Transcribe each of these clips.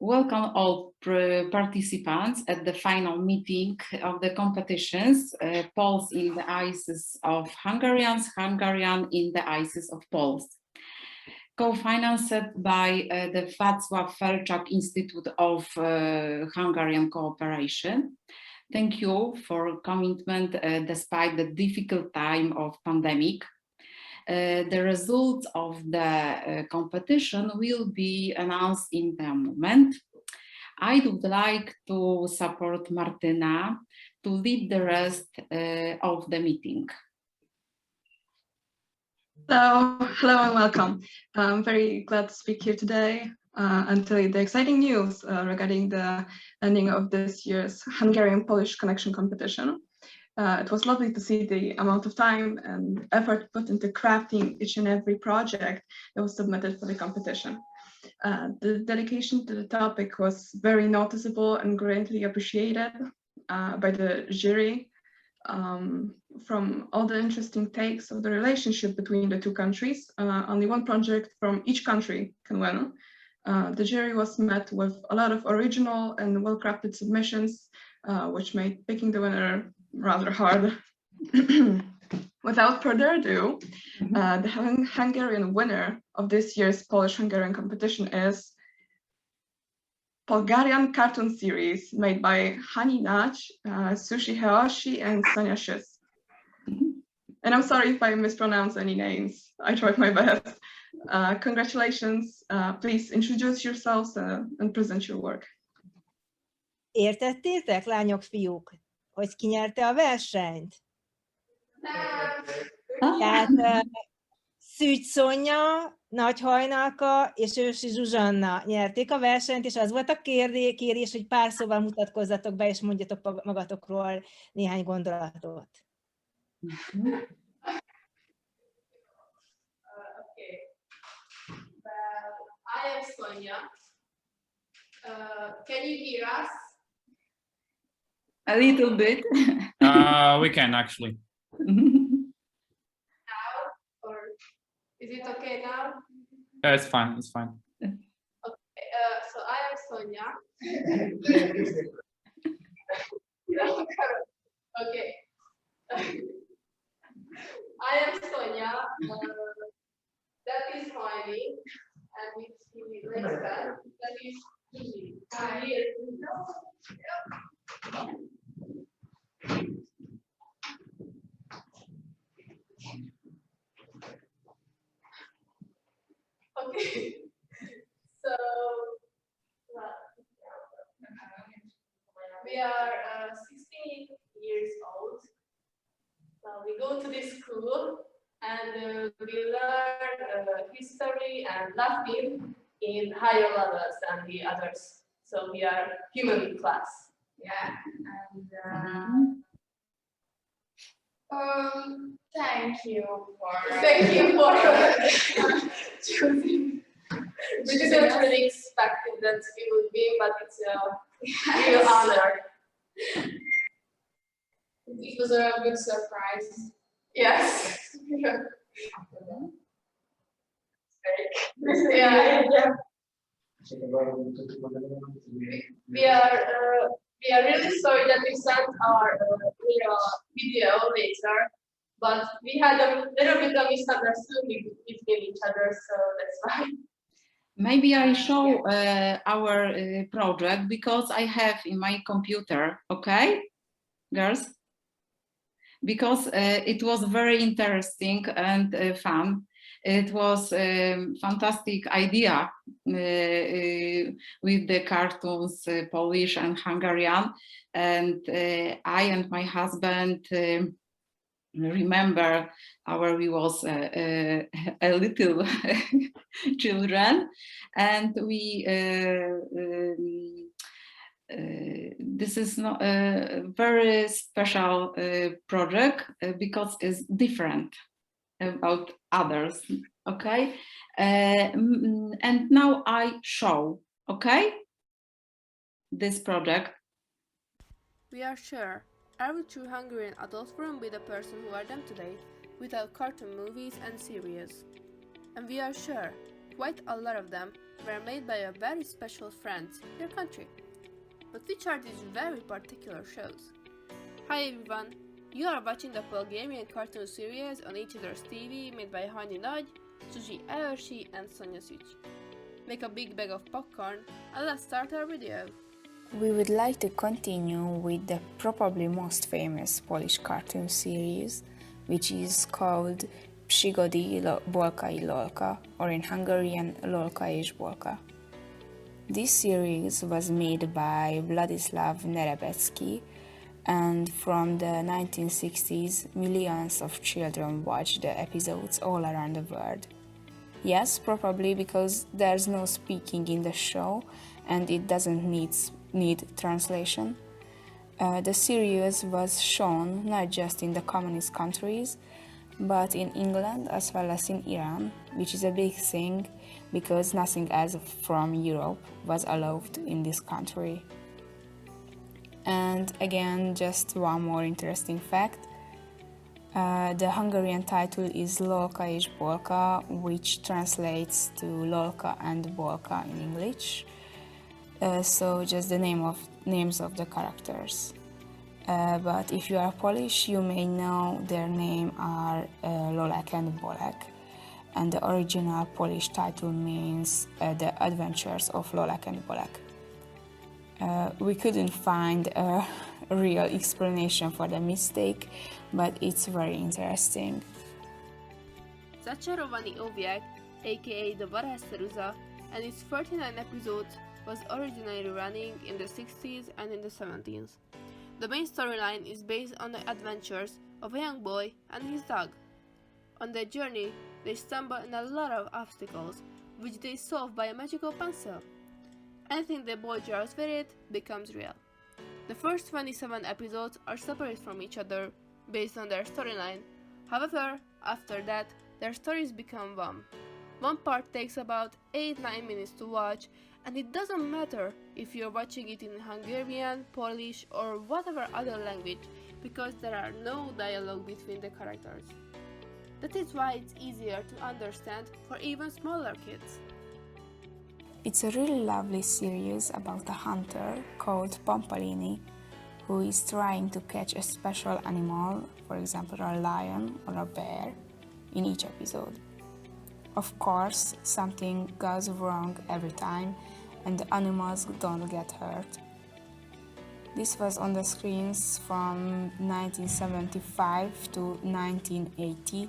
Welcome all participants at the final meeting of the competitions, Poles in the eyes of Hungarians, Hungarian in the eyes of Poles. Co-financed by the Václav Felczak Institute of Hungarian Cooperation. Thank you for commitment despite the difficult time of pandemic. The results of the competition will be announced in a moment. I would like to support Martyna to lead the rest of the meeting. So, hello and welcome. I'm very glad to speak here today and tell you the exciting news regarding the ending of this year's Hungarian-Polish Connection competition. It was lovely to see the amount of time and effort put into crafting each and every project that was submitted for the competition. The dedication to the topic was very noticeable and greatly appreciated by the jury. From all the interesting takes of the relationship between the two countries, only one project from each country can win. The jury was met with a lot of original and well-crafted submissions, which made picking the winner rather hard. Without further ado, the Hungarian winner of this year's Polish-Hungarian competition is Bulgarian cartoon series made by Hani Nach, Sushi Hayashi, and Sonia Schiss. And I'm sorry if I mispronounce any names. I tried my best. Congratulations. Please introduce yourselves and present your work. Értettétek, lányok, fiúk, hogy ki nyerte a versenyt? Tehát Szűcs Szonya, Nagy Hajnalka és Ősi Zsuzsanna nyerték a versenyt, és az volt a kérés, hogy pár szóval mutatkozzatok be, és mondjatok magatokról néhány gondolatot. Okay. I am Sonia. Can you hear us? A little bit. We can actually. Now, or is it okay now? It's fine. It's fine. Okay. So I am Sonia. Okay. I am Sonia. That is Heidi, and it's Lisa. That is Gigi. Okay, so we are 16 years old. We go to this school and we learn history and Latin in higher levels than the others. So we are human class. Yeah, and Thank you for choosing. We didn't really expect that it would be, but it's a real honor. It was a good surprise. Yes. Yeah. We are really sorry that we sent our video later, but we had a little bit of misunderstanding between each other, so that's why. Maybe I show our project because I have in my computer, okay, girls? Because it was very interesting and fun. It was a fantastic idea with the cartoons, Polish and Hungarian. And I and my husband remember we was a little children, and we this is not a very special project because it's different about others, okay? And now I show, okay, this project. We are sure every true Hungarian adult wouldn't be the person who are them today without cartoon movies and series. And we are sure quite a lot of them were made by a very special friends in their country. But which are these very particular shows? Hi everyone, you are watching the Bulgarian cartoon series on each other's TV made by Hani Nagy, Zsuzsi Eörsi and Sonia Szücs. Make a big bag of popcorn and let's start our video. We would like to continue with the probably most famous Polish cartoon series, which is called Przygody Bolka i Lolka, or in Hungarian Lolka és Bolka. This series was made by Władysław Nerebecki, and from the 1960s, millions of children watched the episodes all around the world. Yes, probably because there's no speaking in the show and it doesn't need translation. The series was shown not just in the communist countries, but in England as well as in Iran, which is a big thing because nothing else from Europe was allowed in this country. And again, just one more interesting fact. The Hungarian title is Lolka és Bolka, which translates to Lolka and Bolka in English. So just the names of the characters. But if you are Polish, you may know their name are Lolek and Bolek, and the original Polish title means The Adventures of Lolek and Bolek. We couldn't find a real explanation for the mistake, but it's very interesting. Zaczarowanie Owiek, aka The Varázsceruza, and its 39 episodes was originally running in the 60s and in the 70s. The main storyline is based on the adventures of a young boy and his dog. On their journey, they stumble on a lot of obstacles, which they solve by a magical pencil. Anything the boy draws with it becomes real. The first 27 episodes are separate from each other based on their storyline. However, after that, their stories become one. One part takes about 8-9 minutes to watch, and it doesn't matter if you're watching it in Hungarian, Polish, or whatever other language, because there are no dialogue between the characters. That is why it's easier to understand for even smaller kids. It's a really lovely series about a hunter called Pompolini, who is trying to catch a special animal, for example a lion or a bear, in each episode. Of course, something goes wrong every time and the animals don't get hurt. This was on the screens from 1975 to 1980,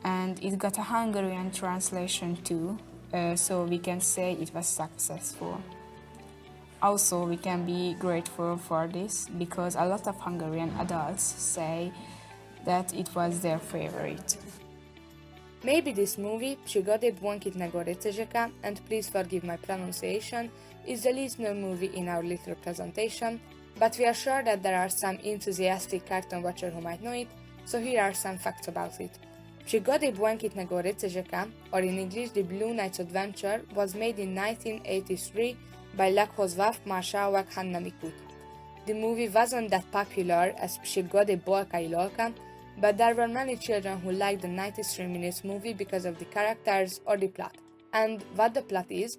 and it got a Hungarian translation too, so we can say it was successful. Also, we can be grateful for this because a lot of Hungarian adults say that it was their favorite. Maybe this movie, Przygody Błękitnego Rycerzyka, and please forgive my pronunciation, is the least known movie in our little presentation, but we are sure that there are some enthusiastic cartoon watchers who might know it, so here are some facts about it. Przygody Błękitnego Rycerzyka, or in English The Blue Knight's Adventure, was made in 1983 by Lechozwaw Marszałek Hanna Mikut. The movie wasn't that popular as Przygody Bolka i Lolka, but there were many children who liked the 93 minutes movie because of the characters or the plot. And what the plot is: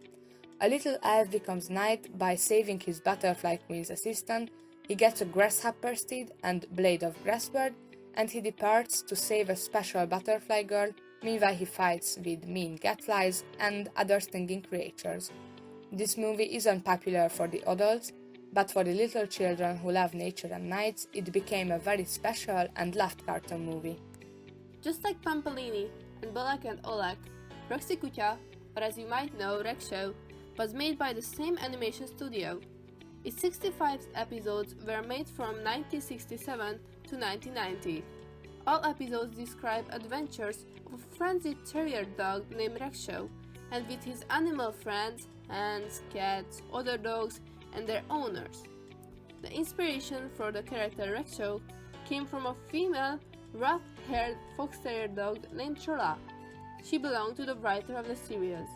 a little elf becomes knight by saving his butterfly queen's assistant, he gets a grasshopper steed and blade of grassword, and he departs to save a special butterfly girl. Meanwhile he fights with mean gadflies and other stinging creatures. This movie isn't popular for the adults, but for the little children who love nature and knights, it became a very special and loved cartoon movie. Just like Pompolini and Bolek and Olek, Roxy Kutya, or as you might know, Rekshow, was made by the same animation studio. Its 65 episodes were made from 1967 to 1990. All episodes describe adventures of a frenzied terrier dog named Rekshow, and with his animal friends, hens, cats, other dogs, and their owners. The inspiration for the character Rekshow came from a female, rough-haired fox terrier dog named Chola. She belonged to the writer of the series.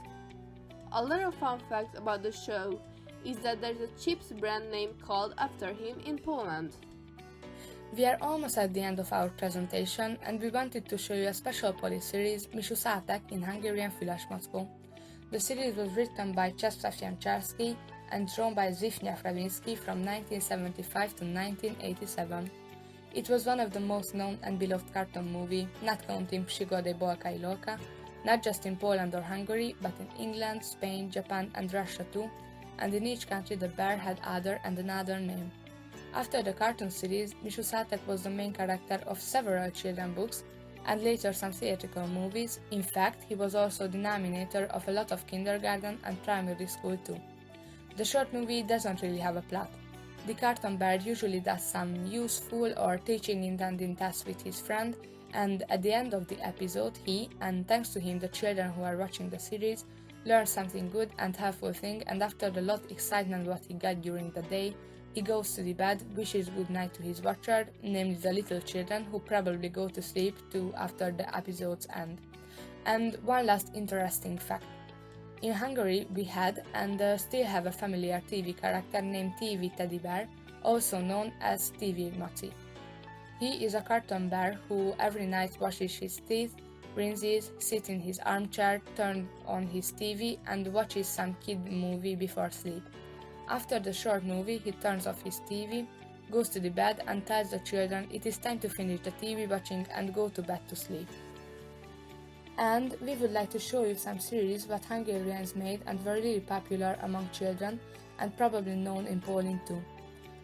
A little fun fact about the show is that there's a chips brand name called after him in Poland. We are almost at the end of our presentation, and we wanted to show you a special Polish series, Misiu Szátek, in Hungarian Füles Mackó. The series was written by Czesław Janczarski and drawn by Zbigniew Hrabiński from 1975 to 1987. It was one of the most known and beloved cartoon movie, not counting Przygody Bolka i Lolka, not just in Poland or Hungary, but in England, Spain, Japan and Russia too, and in each country the bear had other and another name. After the cartoon series, Mishu Satek was the main character of several children books, and later some theatrical movies. In fact, he was also the nominator of a lot of kindergarten and primary school too. The short movie doesn't really have a plot. The cartoon bear usually does some useful or teaching intended tasks with his friend, and at the end of the episode he, and thanks to him the children who are watching the series, learn something good and helpful thing, and after the lot excitement what he got during the day, he goes to the bed, wishes good night to his watcher, namely the little children, who probably go to sleep too after the episode's end. And one last interesting fact. In Hungary we had and still have a familiar TV character named TV Teddy Bear, also known as TV Maci. He is a cartoon bear who every night washes his teeth, rinses, sits in his armchair, turns on his TV and watches some kid movie before sleep. After the short movie he turns off his TV, goes to the bed and tells the children it is time to finish the TV watching and go to bed to sleep. And we would like to show you some series that Hungarians made and were really popular among children and probably known in Poland too.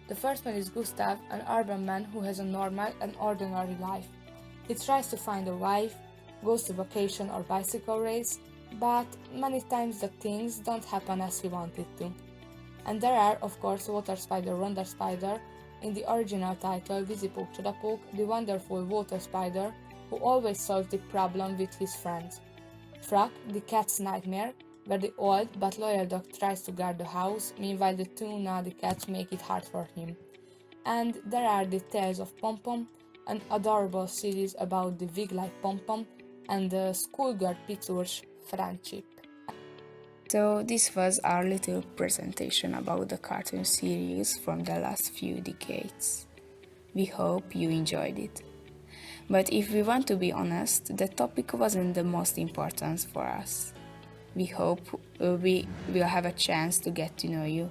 The first one is Gustav, an urban man who has a normal and ordinary life. He tries to find a wife, goes to vacation or bicycle race, but many times the things don't happen as he wanted to. And there are, of course, Water Spider Ronda Spider, in the original title Vízipók Csodapók, the wonderful water spider who always solves the problem with his friends. Frak, the cat's nightmare, where the old but loyal dog tries to guard the house, meanwhile the two naughty cats make it hard for him. And there are the Tales of Pom-Pom, an adorable series about the wig-like Pom-Pom and the schoolgirl Picur's friendship. So this was our little presentation about the cartoon series from the last few decades. We hope you enjoyed it. But if we want to be honest, the topic wasn't the most important for us. We hope we will have a chance to get to know you.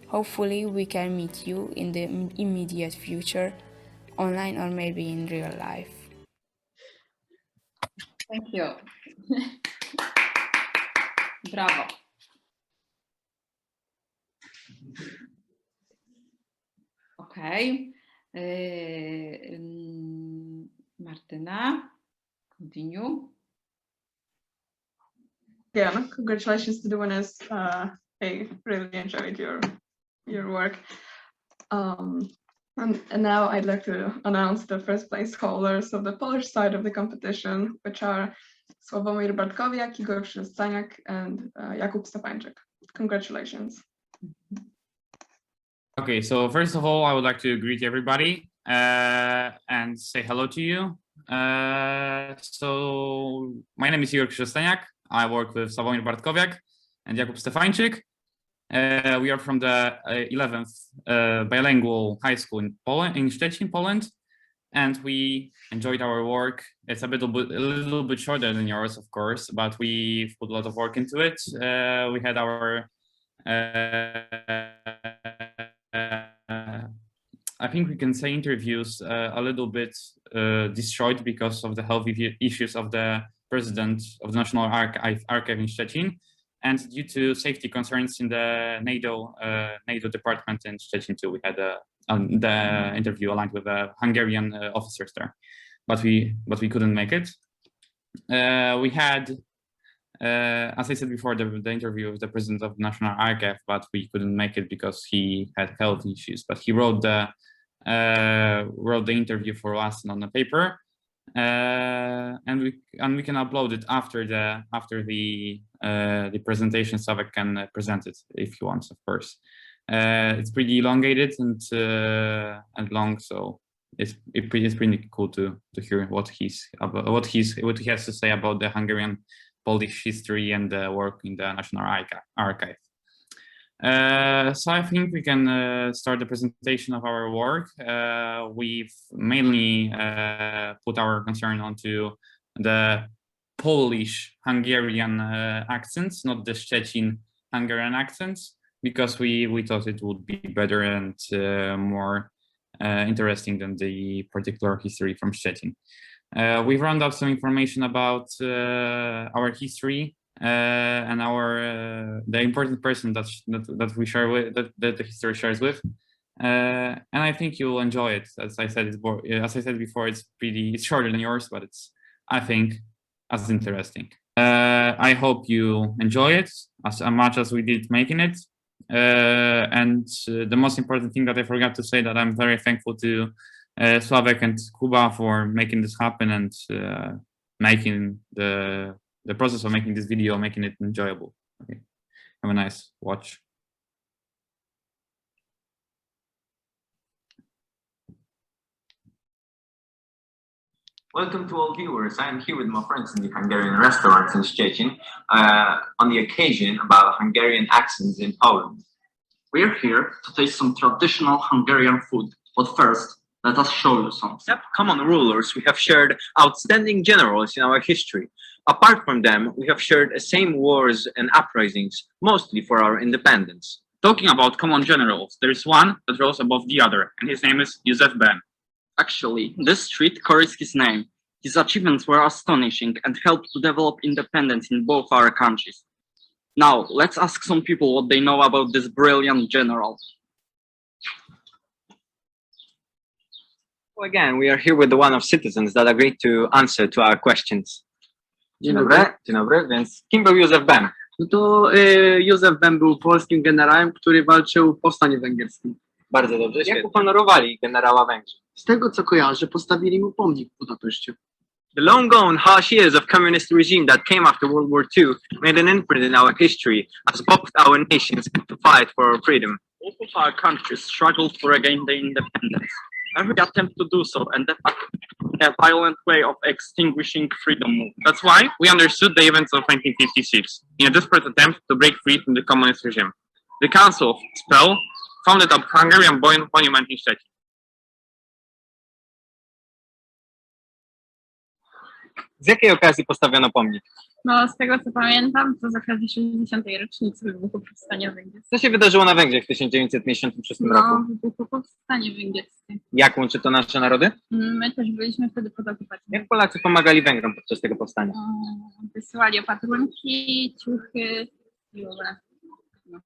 Hopefully we can meet you in the immediate future, online or maybe in real life. Thank you. Bravo. Okay. Martyna, continue. Yeah, congratulations to the winners. I really enjoyed your work. And now I'd like to announce the first place holders of the Polish side of the competition, which are Sławomir Bartkowiak, Igor Szczeniak, and Jakub Stefańczyk. Congratulations. Okay, so first of all, I would like to greet everybody and say hello to you. So my name is Igor Szczeniak. I work with Sławomir Bartkowiak and Jakub Stefańczyk. We are from the 11th bilingual high school in Poland, in Szczecin, Poland, and we enjoyed our work. It's a little bit shorter than yours, of course, but we put a lot of work into it. We had our I think we can say interviews a little bit destroyed because of the health issues of the president of the National Archive in Szczecin, and due to safety concerns in the NATO department in Szczecin too. We had the interview aligned with the Hungarian officers there, but we couldn't make it. We had, as I said before, the interview with the president of the National Archive, but we couldn't make it because he had health issues. But he wrote the interview for us on the paper, and we can upload it after the presentation, so I can present it if he wants, of course. It's pretty elongated and long, so it's pretty cool to hear what he has to say about the Hungarian Polish history and the work in the National Archive. So I think we can start the presentation of our work. We've mainly put our concern onto the Polish Hungarian accents, not the Szczecin Hungarian accents, because we thought it would be better and more interesting than the particular history from Szczecin. We've rounded up some information about our history and our the important person that we share with, that the history shares with, and I think you'll enjoy it. As I said before, it's shorter than yours, but it's, I think, as interesting. I hope you enjoy it as much as we did making it. And the most important thing that I forgot to say, that I'm very thankful to Sławek and Kuba for making this happen and making the process of making this video, making it enjoyable. Okay. Have a nice watch. Welcome to all viewers. I am here with my friends in the Hungarian restaurant in Szczecin on the occasion about Hungarian accents in Poland. We're here to taste some traditional Hungarian food, but first, let us show you something. Except common rulers, we have shared outstanding generals in our history. Apart from them, we have shared the same wars and uprisings, mostly for our independence. Talking about common generals, there is one that rose above the other, and his name is Józef Ben. Actually, this street carries his name. His achievements were astonishing and helped to develop independence in both our countries. Now, let's ask some people what they know about this brilliant general. Well, again, we are here with the one of citizens that agreed to answer to our questions. Dzień dobry. Dzień dobry, więc kim był Józef Ben? No to Józef Ben był polskim generałem, który walczył w powstaniu węgierskim. Bardzo dobrze. Jak uhonorowali generała Węgrzy? Z tego co kojarzę, postawili mu pomnik w Budapeszcie. The long-gone harsh years of communist regime that came after World War II made an imprint in our history as both our nations had to fight for our freedom. Both of our countries struggled to regain their independence. Every attempt to do so ended up a violent way of extinguishing freedom movement. That's why we understood the events of 1956 in a desperate attempt to break free from the communist regime. The Council of Spell founded a Hungarian monument in Szczecin. Z jakiej okazji postawiono pomnik? No, z tego co pamiętam, to z okazji 60. rocznicy wybuchu Powstania Węgierskiego. Co się wydarzyło na Węgrzech w 1956 roku? No, wybuchu Powstanie Węgierskie. Jak łączy to nasze narody? My też byliśmy wtedy pod okupacją. Jak Polacy pomagali Węgrom podczas tego powstania? Wysyłali opatrunki, ciuchy i w ogóle. No.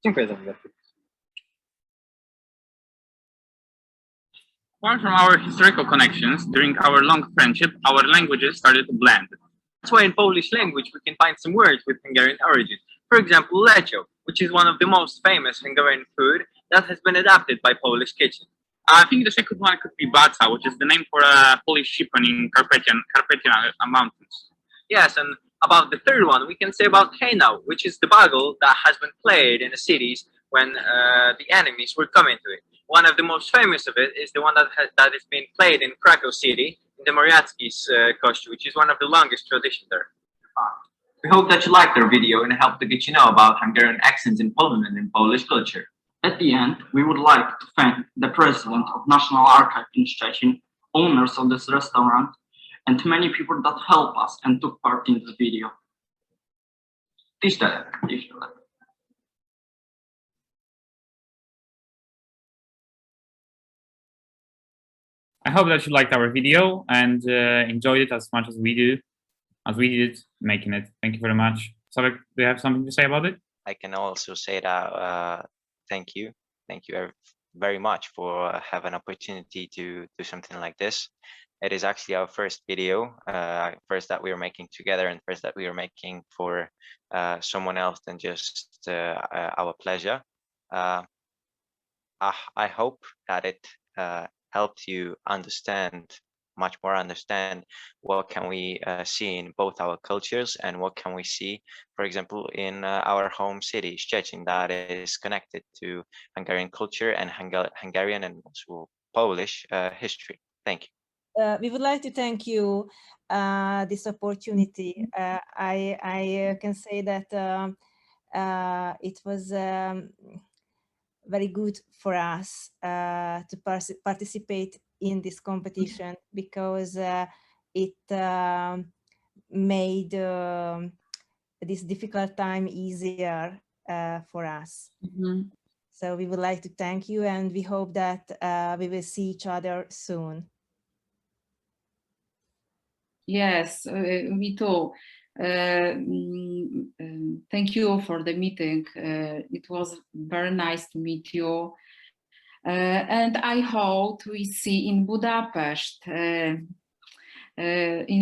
Dziękuję za wywiad. Apart from our historical connections, during our long friendship, our languages started to blend. That's why in Polish language we can find some words with Hungarian origin. For example, lecho, which is one of the most famous Hungarian food that has been adapted by Polish kitchen. I think the second one could be baca, which is the name for a Polish shipment in Carpathian mountains. Yes, and about the third one, we can say about hejnał, which is the bugle that has been played in the cities when the enemies were coming to it. One of the most famous of it is the one that is being played in Krakow city, in the Mariacki's Kościół, which is one of the longest traditions there. We hope that you liked our video and helped to get you know about Hungarian accents in Poland and in Polish culture. At the end, we would like to thank the president of National Archive in Szczecin, owners of this restaurant, and many people that helped us and took part in this video. Tisztelet. I hope that you liked our video and enjoyed it as much as we did making it. Thank you very much. Sławek, do you have something to say about it? I can also say that thank you very much for having an opportunity to do something like this. It is actually our first video, first that we are making together and first that we are making for someone else than just our pleasure. I hope that it helped you much more understand what can we see in both our cultures and what can we see, for example, in our home city, Szczecin, that is connected to Hungarian culture and Hungarian and also Polish history. Thank you. We would like to thank you this opportunity. I can say that it was very good for us to participate in this competition because it made this difficult time easier for us. Mhm. So we would like to thank you, and we hope that we will see each other soon. Yes, me too. Thank you for the meeting. It was very nice to meet you. And I hope we see in Budapest in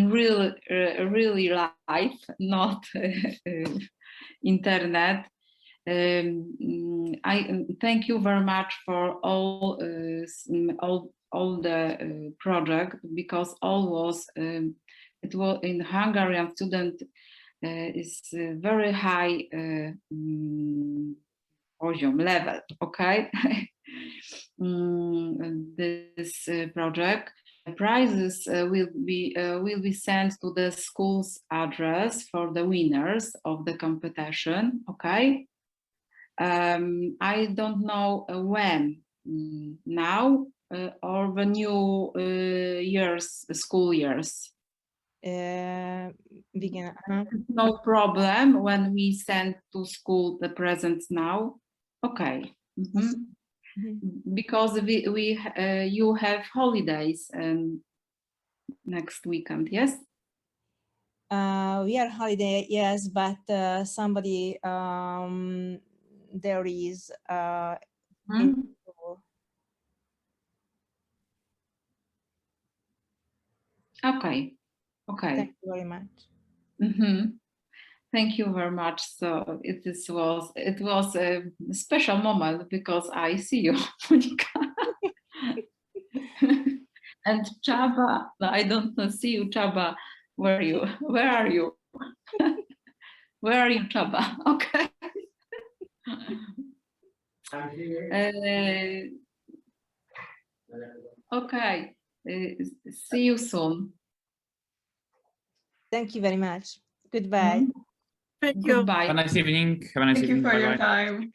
really life, not internet. I thank you very much for all the project, because all was it was in Hungarian student is very high level. Okay. This project prizes will be sent to the school's address for the winners of the competition. Okay. I don't know when, now or the new school years. Begin. No problem when we send to school the presents now. Okay. Because you have holidays next weekend, yes? We are holiday, yes, but somebody there is in school. Okay. Okay. Thank you very much. Thank you very much. So it was a special moment because I see you, Monika. And Csaba, I don't see you, Csaba. Where are you? Where are you? Where are you, Csaba? Okay. Okay. See you soon. Thank you very much. Goodbye. Thank you. Goodbye. Have a nice evening. Have a nice Thank you evening. for your Bye-bye. time.